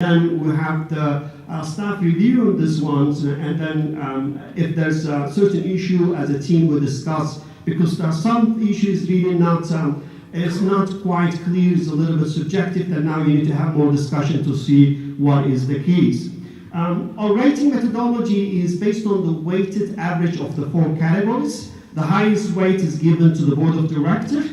Then we have the staff review on this one, and then if there's a certain issue as a team we discuss, because there are some issues really not, it's not quite clear, it's a little bit subjective, then now you need to have more discussion to see what is the case. Our rating methodology is based on the weighted average of the 4 categories. The highest weight is given to the board of directors.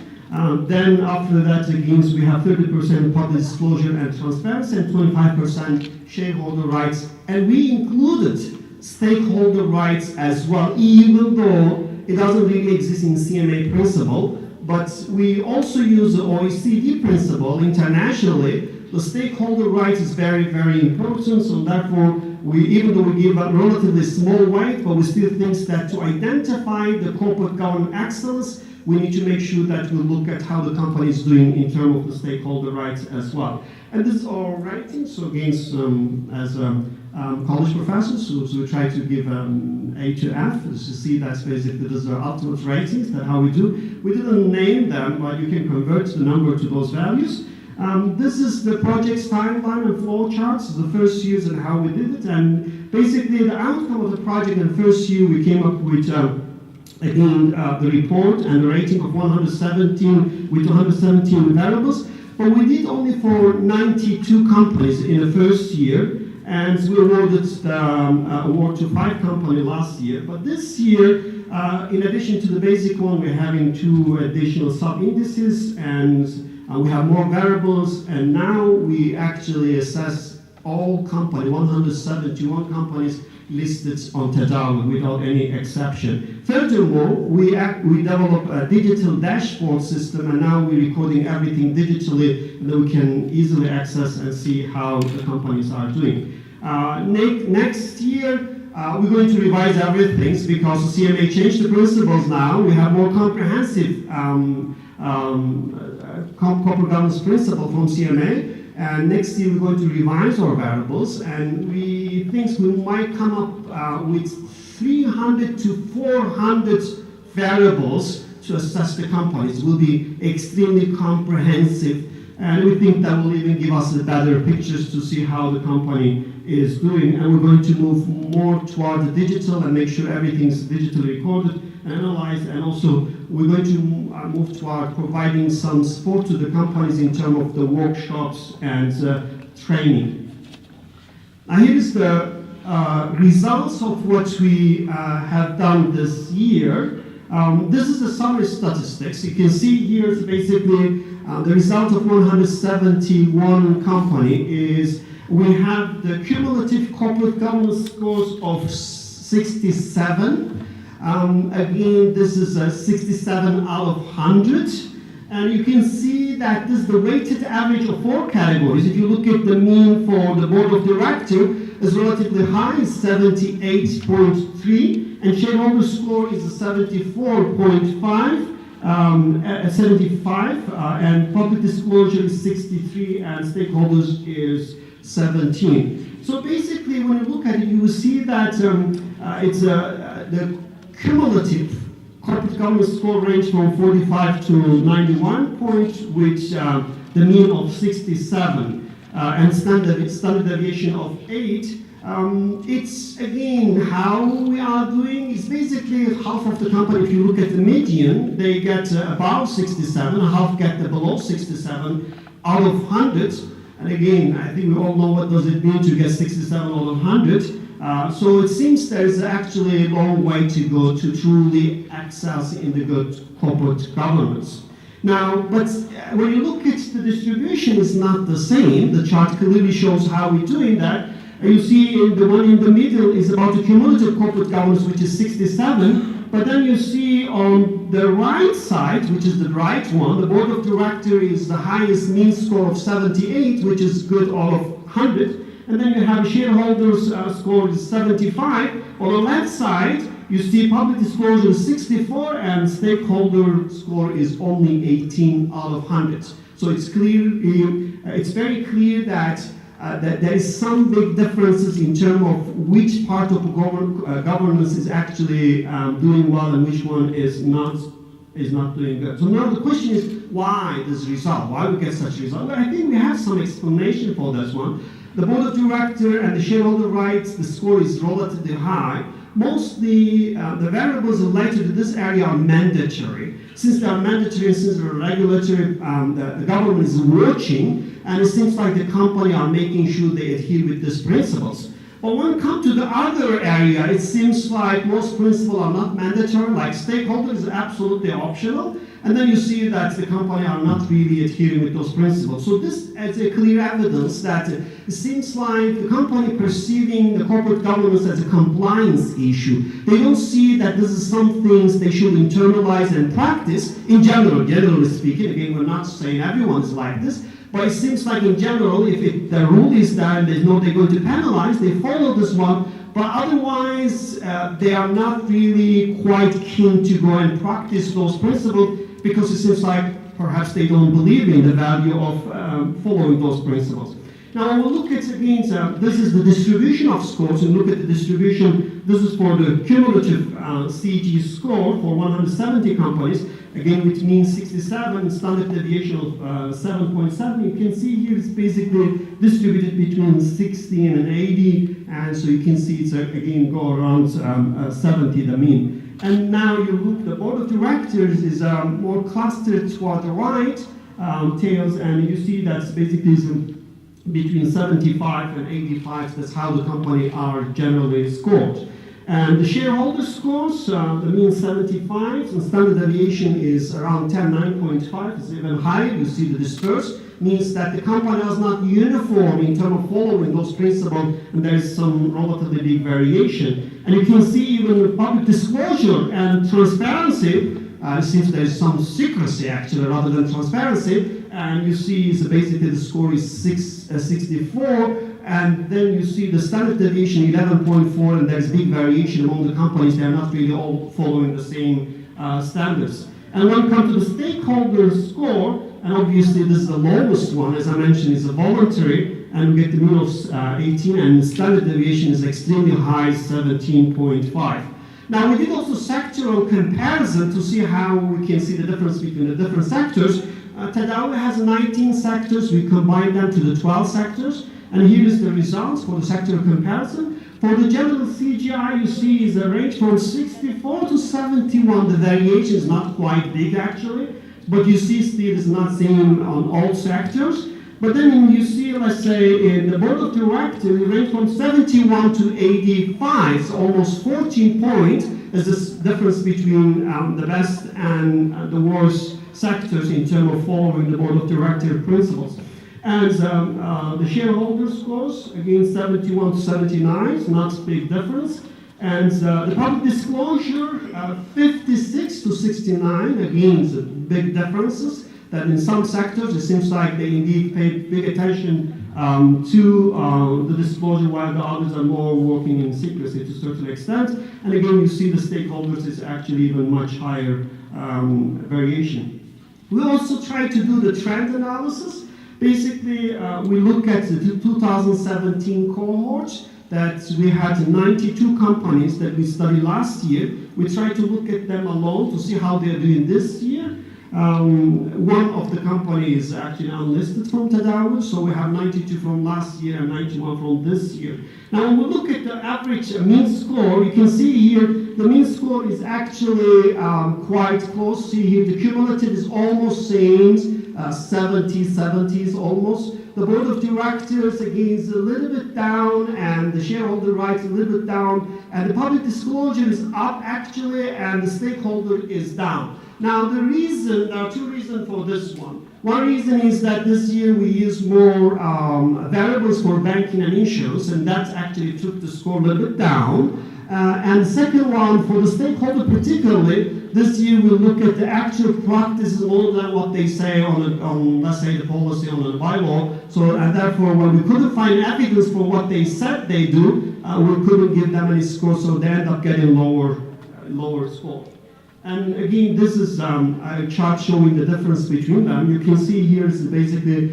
Then after that, again, we have 30% public disclosure and transparency and 25% shareholder rights. And we included stakeholder rights as well, even though it doesn't really exist in CMA principle. But we also use the OECD principle internationally. The stakeholder rights is very, very important. So therefore, even though we give a relatively small weight, but we still think that to identify the corporate governance excellence, we need to make sure that we look at how the company is doing in terms of the stakeholder rights as well. And this is our rating. So again, as college professors, so we try to give A to F, to see that's basically those are ultimate ratings, that's how we do. We didn't name them, but you can convert the number to those values. This is the project's timeline and flow charts, the first years and how we did it. And basically the outcome of the project in the first year, we came up with again, the report and the rating of 117 with 117 variables, but we did only for 92 companies in the first year, and we awarded the award to 5 companies last year. But this year, in addition to the basic one, we're having 2 additional sub-indices, and we have more variables, and now we actually assess all companies, 171 companies listed on Tadawul without any exception. Furthermore, we develop a digital dashboard system, and now we're recording everything digitally, and then we can easily access and see how the companies are doing. Next year, we're going to revise everything because CMA changed the principles now. We have more comprehensive corporate governance principle from CMA. And next year we're going to revise our variables, and we think we might come up with 300 to 400 variables to assess the companies. It will be extremely comprehensive, and we think that will even give us a better pictures to see how the company is doing. And we're going to move more toward the digital and make sure everything's digitally recorded and analyzed, and also we're going to move toward providing some support to the companies in terms of the workshops and training. Now here is the results of what we have done this year. This is the summary statistics. You can see here is basically the result of 171 company is we have the cumulative corporate governance scores of 67. Again, this is a 67 out of 100. And you can see that this is the weighted average of 4 categories. If you look at the mean for the board of directors, is relatively high, 78.3, and shareholder score is a 74.5, 75, and public disclosure is 63, and stakeholders is 17. So basically, when you look at it, you will see that it's the cumulative corporate governance score range from 45 to 91 points, which the mean of 67. And standard deviation of 8. It's again how we are doing. It's basically half of the company. If you look at the median, they get above 67, half get below 67 out of 100. And again, I think we all know what does it mean to get 67 out of 100. So it seems there is actually a long way to go to truly excel in the good corporate governance. Now, but when you look at the distribution, it's not the same. The chart clearly shows how we're doing that. And you see the one in the middle is about the cumulative corporate governance, which is 67. But then you see on the right side, which is the right one, the board of directors is the highest mean score of 78, which is good all of 100. And then you have shareholders score is 75. On the left side, you see public disclosure is 64, and stakeholder score is only 18 out of 100. So it's clear, it's very clear that there is some big differences in terms of which part of governance is actually doing well and which one is not doing good. So now the question is, why this result? Why we get such result? Well, I think we have some explanation for this one. The board of director and the shareholder rights, the score is relatively high. Mostly, the variables related to this area are mandatory. Since they are mandatory, since they're regulatory, the government is watching, and it seems like the company are making sure they adhere with these principles. But when it comes to the other area, it seems like most principles are not mandatory, like stakeholders is absolutely optional, and then you see that the company are not really adhering with those principles. So this is a clear evidence that it seems like the company perceiving the corporate governance as a compliance issue. They don't see that this is some things they should internalize and practice in general, generally speaking. Again, we're not saying everyone's like this, but it seems like in general, if the rule is there and they know they're going to penalize, they follow this one. But otherwise, they are not really quite keen to go and practice those principles because it seems like perhaps they don't believe in the value of following those principles. Now, we'll look at again, this is the distribution of scores, and look at the distribution. This is for the cumulative CG score for 170 companies, again, which means 67, standard deviation of 7.7. You can see here it's basically distributed between 60 and 80, and so you can see it's again go around 70, the mean. And now you look, the board of directors is more clustered toward the right tails, and you see that's basically between 75 and 85. That's how the company are generally scored. And the shareholder scores, the mean 75, and standard deviation is around 10, 9.5. It's even higher. You see the disperse means that the company is not uniform in terms of following those principles, and there is some relatively big variation. And you can see even with public disclosure and transparency, since there is some secrecy actually rather than transparency, and you see so basically the score is 64, and then you see the standard deviation 11.4, and there's big variation among the companies. They're not really all following the same standards. And when it comes to the stakeholder score, and obviously this is the lowest one, as I mentioned, is a voluntary, and we get the mean of 18, and the standard deviation is extremely high, 17.5. Now, we did also sectoral comparison to see how we can see the difference between the different sectors. Tadawi has 19 sectors. We combined them to the 12 sectors. And here is the results for the sectoral comparison. For the general CGI, you see is a range from 64 to 71. The variation is not quite big, actually. But you see still is not same on all sectors. But then you see, let's say, in the board of directors, it range from 71 to 85, so almost 14 points is this difference between the best and the worst sectors in terms of following the board of directors principles. And the shareholder scores, again, 71 to 79, not a big difference. And the public disclosure, 56 to 69, again, big differences. That in some sectors, it seems like they indeed pay big attention to the disclosure, while the others are more working in secrecy to a certain extent. And again, you see the stakeholders is actually even much higher variation. We also try to do the trend analysis. Basically, we look at the 2017 cohort that we had 92 companies that we studied last year. We try to look at them alone to see how they are doing this year. One of the companies is actually unlisted from Tadawi, so we have 92 from last year and 91 from this year. Now, when we look at the average mean score, you can see here the mean score is actually quite close. See here, the cumulative is almost same, 70s almost. The board of directors, again, is a little bit down, and the shareholder rights a little bit down, and the public disclosure is up actually, and the stakeholder is down. Now, there are two reasons for this one. One reason is that this year we use more variables for banking and insurance, and that actually took the score a little bit down. And the second one, for the stakeholder particularly, this year we'll look at the actual practices more than what they say on let's say, the policy on the bylaw. So, and therefore, when we couldn't find evidence for what they said they do, we couldn't give them any score, so they end up getting lower score. And again, this is a chart showing the difference between them. You can see here is basically,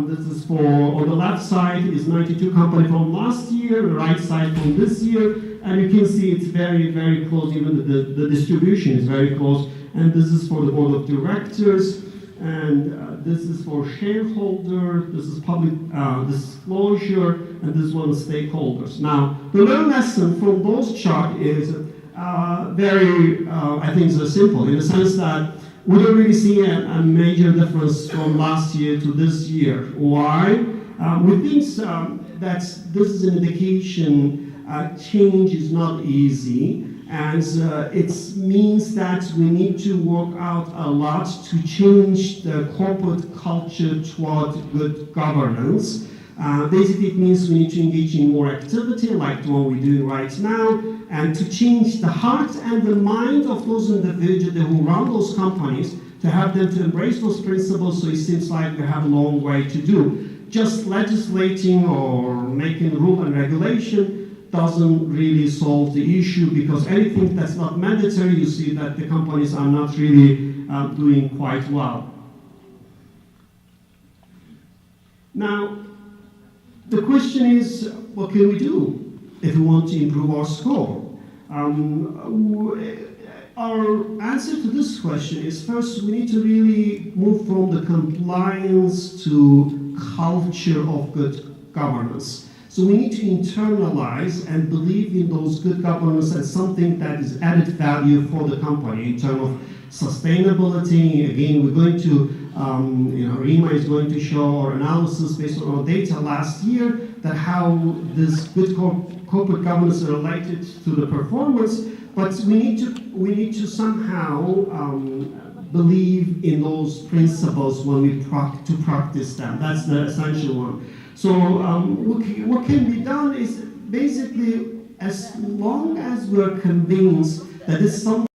this is for, on the left side is 92 company from last year, the right side from this year, and you can see it's very, very close, even the distribution is very close. And this is for the board of directors, and this is for shareholder, this is public disclosure, and this one is stakeholders. Now, the learned lesson from those charts is very, I think, so simple in the sense that we don't really see a major difference from last year to this year. Why? We think that this is an indication change is not easy, and it means that we need to work out a lot to change the corporate culture toward good governance. Basically, it means we need to engage in more activity, like the one we're doing right now, and to change the heart and the mind of those individuals who run those companies, to have them to embrace those principles. So it seems like we have a long way to do. Just legislating or making rule and regulation doesn't really solve the issue, because anything that's not mandatory, you see that the companies are not really doing quite well. Now, the question is, what can we do if we want to improve our score? Our answer to this question is, first, we need to really move from the compliance to culture of good governance. So we need to internalize and believe in those good governance as something that is added value for the company in terms of sustainability. Again, we're going to, Rima is going to show our analysis based on our data last year that how this good corporate governance is related to the performance. But we need to somehow believe in those principles when we practice them. That's the essential one. So what can be done is basically, as long as we're convinced that it's something